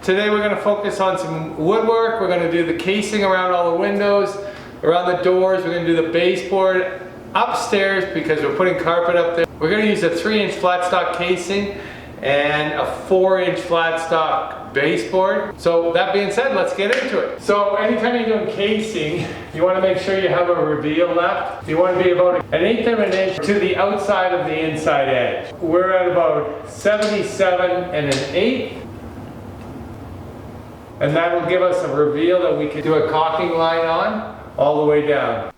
Today we're going to focus on some woodwork. We're going to do the casing around all the windows, around the doors. We're going to do the baseboard upstairs because we're putting carpet up there. We're going to use a 3-inch flat stock casing and a 4-inch flat stock baseboard. So that being said, let's get into it. So anytime you're doing casing, you want to make sure you have a reveal left. You want to be about 1/8 of an inch to the outside of the inside edge. We're at about 77 1/8. And that will give us a reveal that we can do a caulking line on all the way down.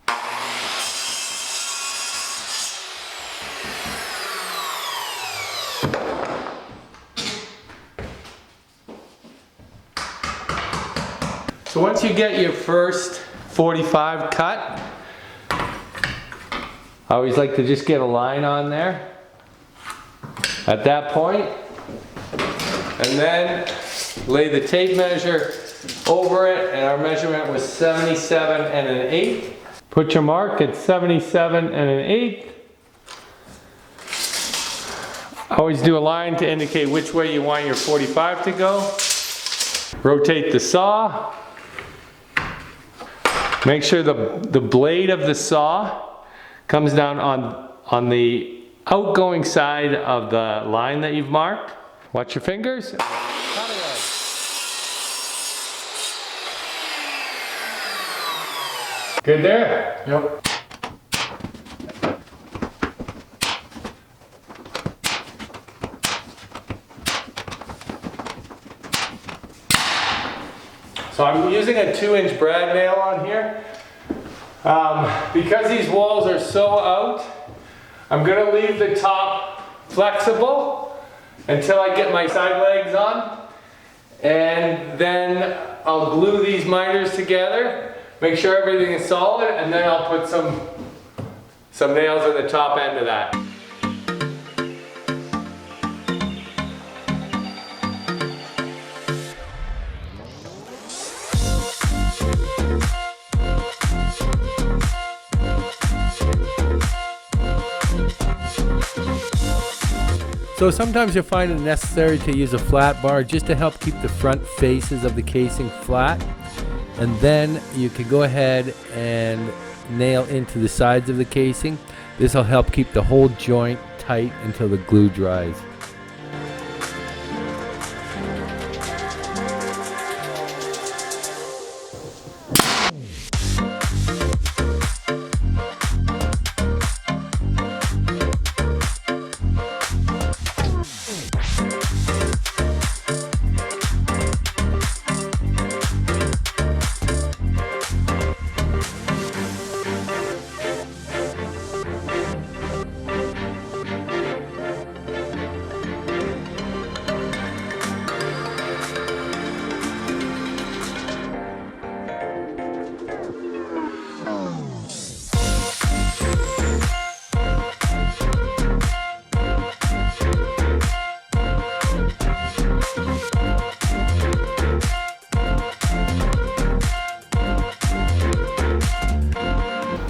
So once you get your first 45 cut, I always like to just get a line on there at that point, and then lay the tape measure over it, and our measurement was 77 1/8. Put your mark at 77 1/8. Always do a line to indicate which way you want your 45 to go. Rotate the saw. Make sure the blade of the saw comes down on the outgoing side of the line that you've marked. Watch your fingers. Good there? Yep. So I'm using a 2-inch brad nail on here. Because these walls are so out, I'm gonna leave the top flexible until I get my side legs on. And then I'll glue these miters together. Make sure everything is solid, and then I'll put some nails at the top end of that. So sometimes you'll find it necessary to use a flat bar just to help keep the front faces of the casing flat. And then you can go ahead and nail into the sides of the casing. This will help keep the whole joint tight until the glue dries.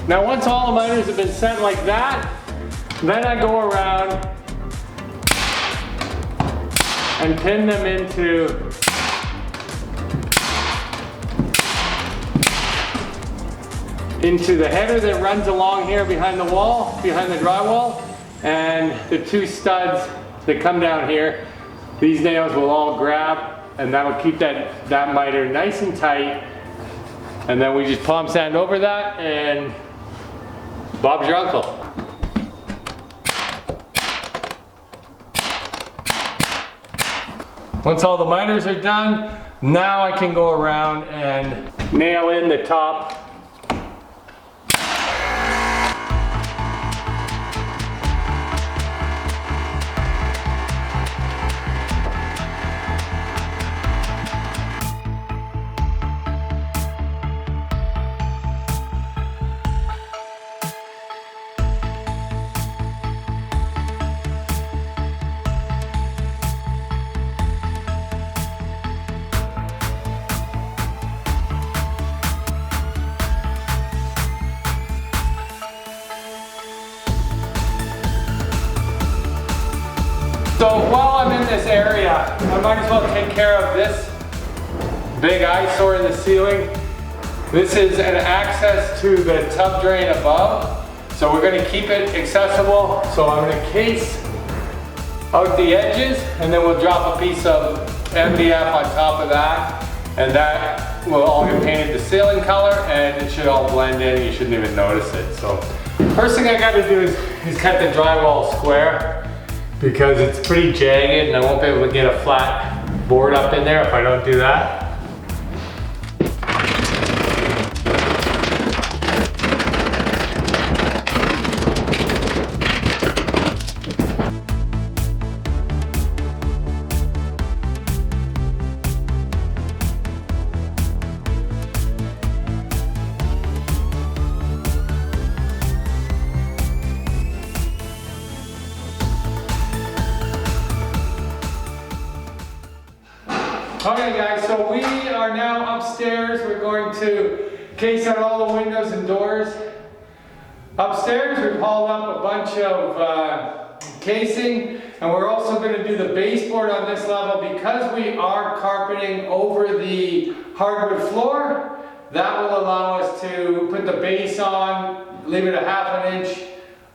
Now once all the miters have been set like that, then I go around and pin them into the header that runs along here behind the wall, behind the drywall, and the 2 studs that come down here. These nails will all grab, and that'll keep that miter nice and tight. And then we just palm sand over that, and Bob's your uncle. Once all the miters are done, now I can go around and nail in the top. So while I'm in this area, I might as well take care of this big eyesore in the ceiling. This is an access to the tub drain above. So we're going to keep it accessible. So I'm going to case out the edges and then we'll drop a piece of MDF on top of that. And that will all get painted the ceiling color and it should all blend in. You shouldn't even notice it. So first thing I got to do is cut the drywall square because it's pretty jagged and I won't be able to get a flat board up in there if I don't do that. Okay guys, so we are now upstairs. We're going to case out all the windows and doors. Upstairs we've hauled up a bunch of casing and we're also going to do the baseboard on this level because we are carpeting over the hardwood floor. That will allow us to put the base on, leave it a ½ inch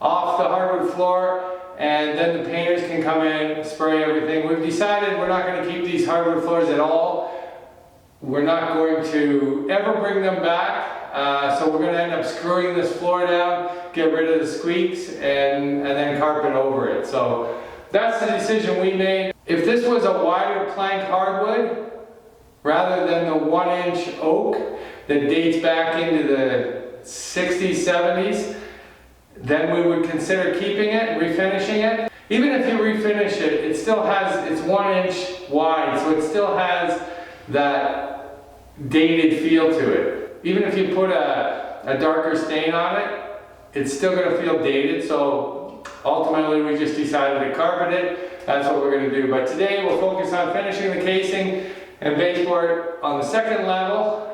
off the hardwood floor, and then the painters can come in, spray everything. We've decided we're not going to keep these hardwood floors at all. We're not going to ever bring them back. So we're going to end up screwing this floor down, get rid of the squeaks, and then carpet over it. So that's the decision we made. If this was a wider plank hardwood, rather than the 1-inch oak that dates back into the 60s, 70s, then we would consider keeping it and refinishing it. Even if you refinish it, it still has, it's 1 inch wide, so it still has that dated feel to it. Even if you put a darker stain on it, it's still going to feel dated, so ultimately we just decided to carpet it. That's what we're going to do. But today we'll focus on finishing the casing and baseboard on the second level.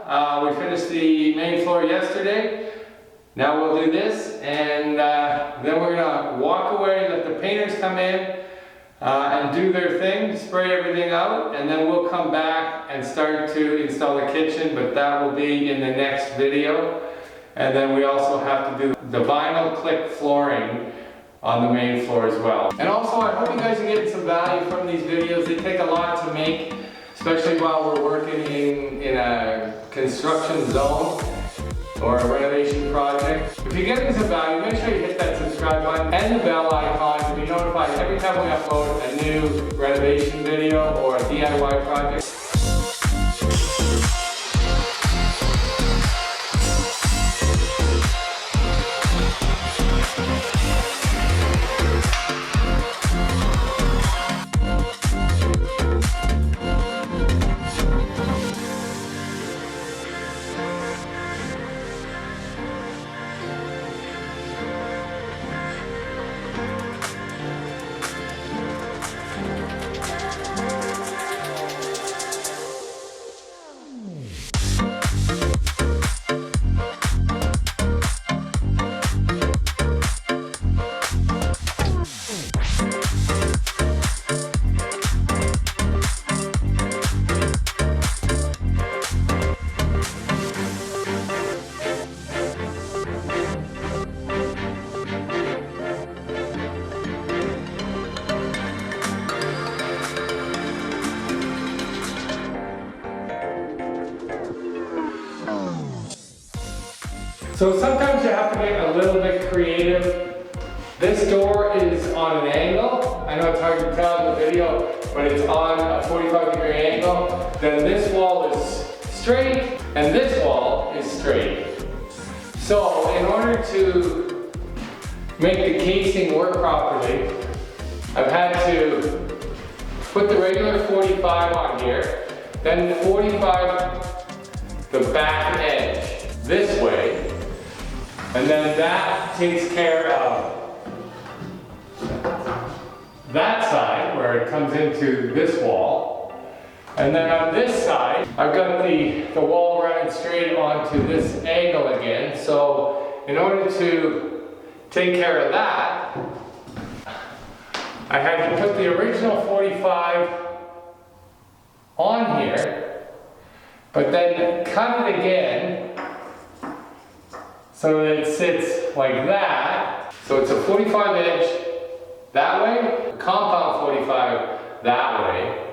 We finished the main floor yesterday. Now we'll do this, and then we're gonna walk away, let the painters come in and do their thing, spray everything out, and then we'll come back and start to install the kitchen, but that will be in the next video. And then we also have to do the vinyl click flooring on the main floor as well. And also, I hope you guys are getting some value from these videos. They take a lot to make, especially while we're working in a construction zone or a renovation project. If you're getting some value, make sure you hit that subscribe button and the bell icon to be notified every time we upload a new renovation video or a DIY project. So sometimes you have to get a little bit creative. This door is on an angle. I know it's hard to tell in the video, but it's on a 45-degree angle. Then this wall is straight, and this wall is straight. So in order to make the casing work properly, I've had to put the regular 45 on here, then 45 the back edge this way, and then that takes care of that side where it comes into this wall. And then on this side, I've got the wall running straight onto this angle again. So in order to take care of that, I had to put the original 45 on here, but then cut it again so that it sits like that. So it's a 45 inch that way, a compound 45 that way.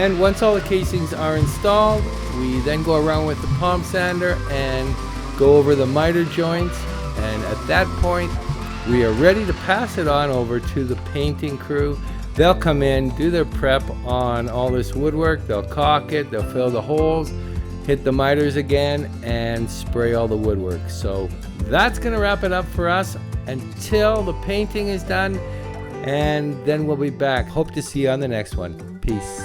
And once all the casings are installed, we then go around with the palm sander and go over the miter joints. And at that point, we are ready to pass it on over to the painting crew. They'll come in, do their prep on all this woodwork. They'll caulk it, they'll fill the holes, hit the miters again, and spray all the woodwork. So that's gonna wrap it up for us until the painting is done. And then we'll be back. Hope to see you on the next one. Peace.